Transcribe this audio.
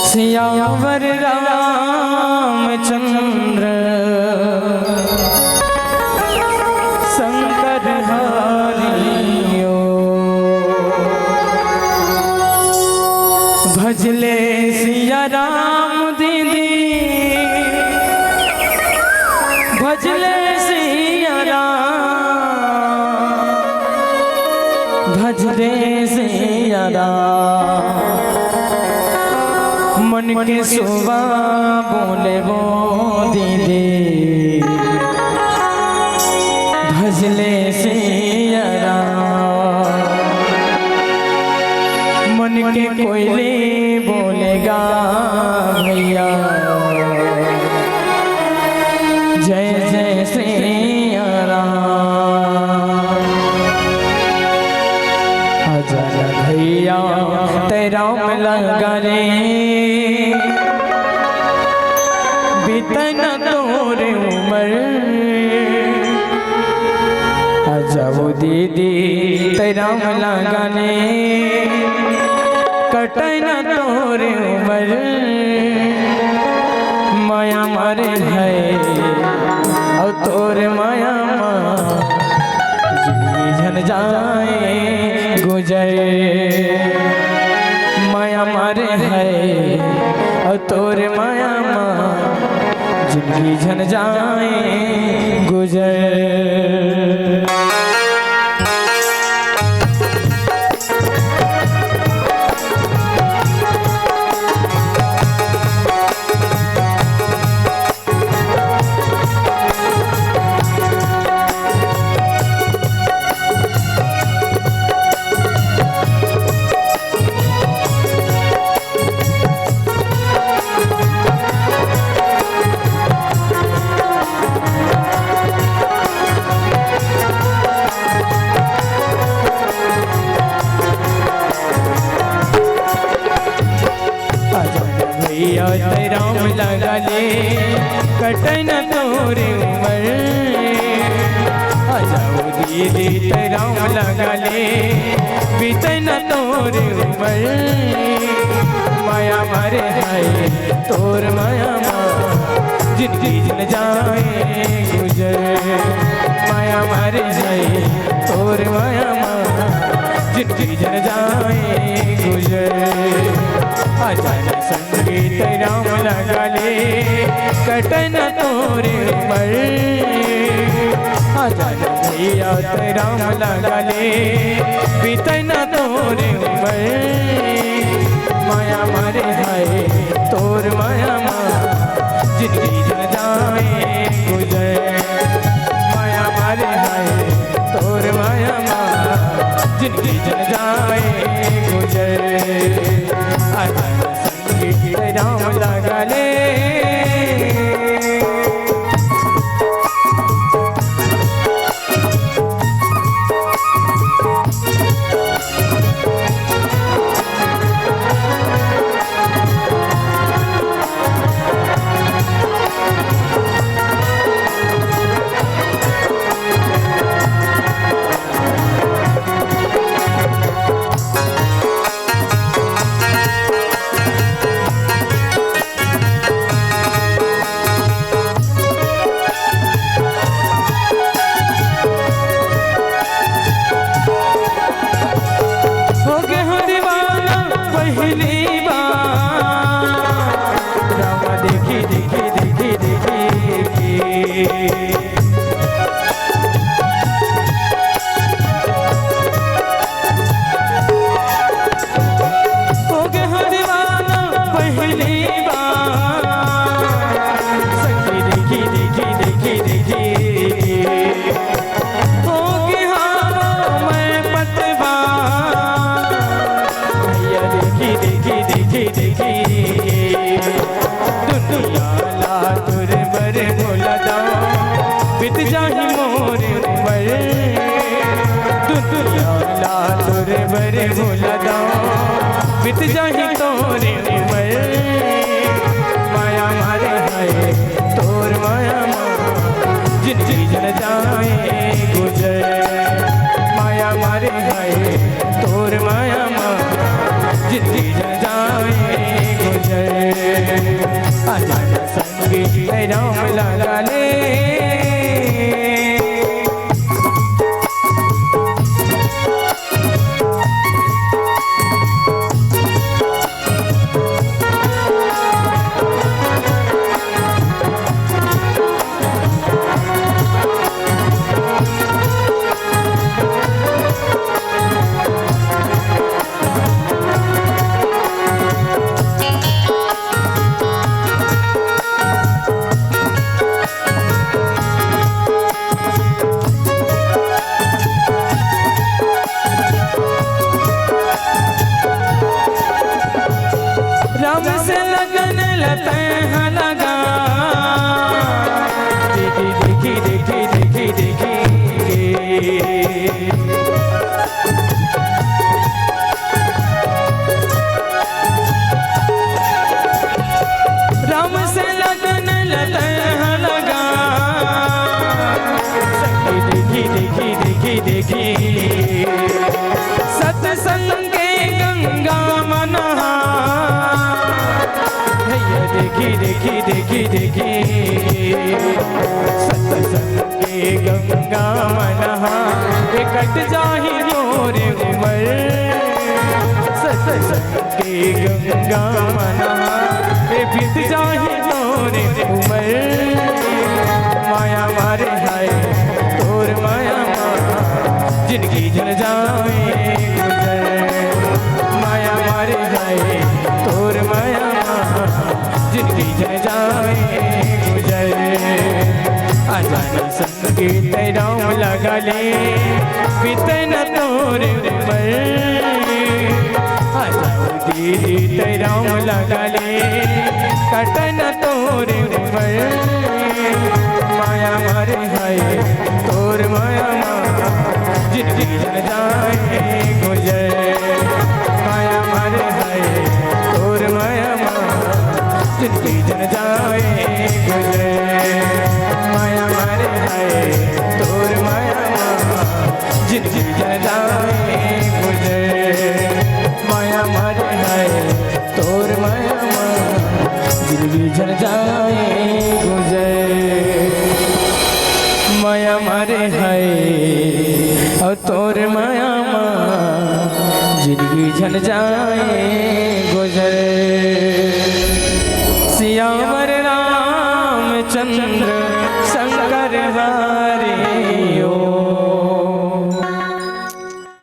सियावर रामचंद्र शंकर हरियो भजले सिया राम दीदी भजले सिया राम भजले सिया राम मन के सुबह बोले वो दीदी भजले सिया राम मन के कोयले बोलेगा भैया जय जय सिया राम आजा भैया तेरा लगा रे बीतन तोरे उमर आजा वो दीदी तेरा लगाने कटन तोरे उमर माया मारे है और तोरे माया जिंदगी झन जाए गुजर माया मारे है और तोरे माया जिंदगी झन जाए गुजर। राम लगा ले कटन तोरे उमर आजाओ दीदी राम लगा ले बीतन तोरे उमर माया मारे है तोर माया जिंदगी जन जाए गुजर माया मारे है तोर माया जिंदगी जन जाए गुजर आजा संगीत राम लगा ले कटन तोरे उमर आजा भैया राम लगा ले बीतन तोरे उमर माया मारे है तोर माया जिंदगी जन जाए गुजर माया मारे है तोर माया जिंदगी जन जाए गुजर आजा राम लगा ले बरे भोला दाओ बीत जाही तोरे उमर माया मारे है तोर माया जिंदगी जन जाए गुजर माया मारे है तोर माया राम लगा ले। राम से लगन लता लगा, देखी देखी देखी देखी राम से लगन लता लगा, देखी देखी देखी देखी सत्संग के गंगा मना, देखी देखी देखी देखी सत्संग के गंगा मना, कट जाही मोरे उमर, सत्संग के गंगा मना बीत जाही मोरे उमर। माया मारे हाय तोर माया जिंदगी जल जाए गुजर, माया मारे हाय तोर माया जिंदगी जल जाए गुजर। अजानी संगीत राम लगा ले, बीते न तोरे उमर, आजादी दीते राम लगा ले, कट न तोरे उमर। माया मारे हाय तोर माया जिंदगी जल जाए गुजर, माया मारे हाय तोर माया जिंदगी जल जाए गुजर, माया मारे हाय तोर माया जिंदगी जल जाए गुजर, माया मारे हाय तोर माया जिंदगी जल जाए गुजर, माया मारे हाय और तोर माया जिंदगी जल जाए।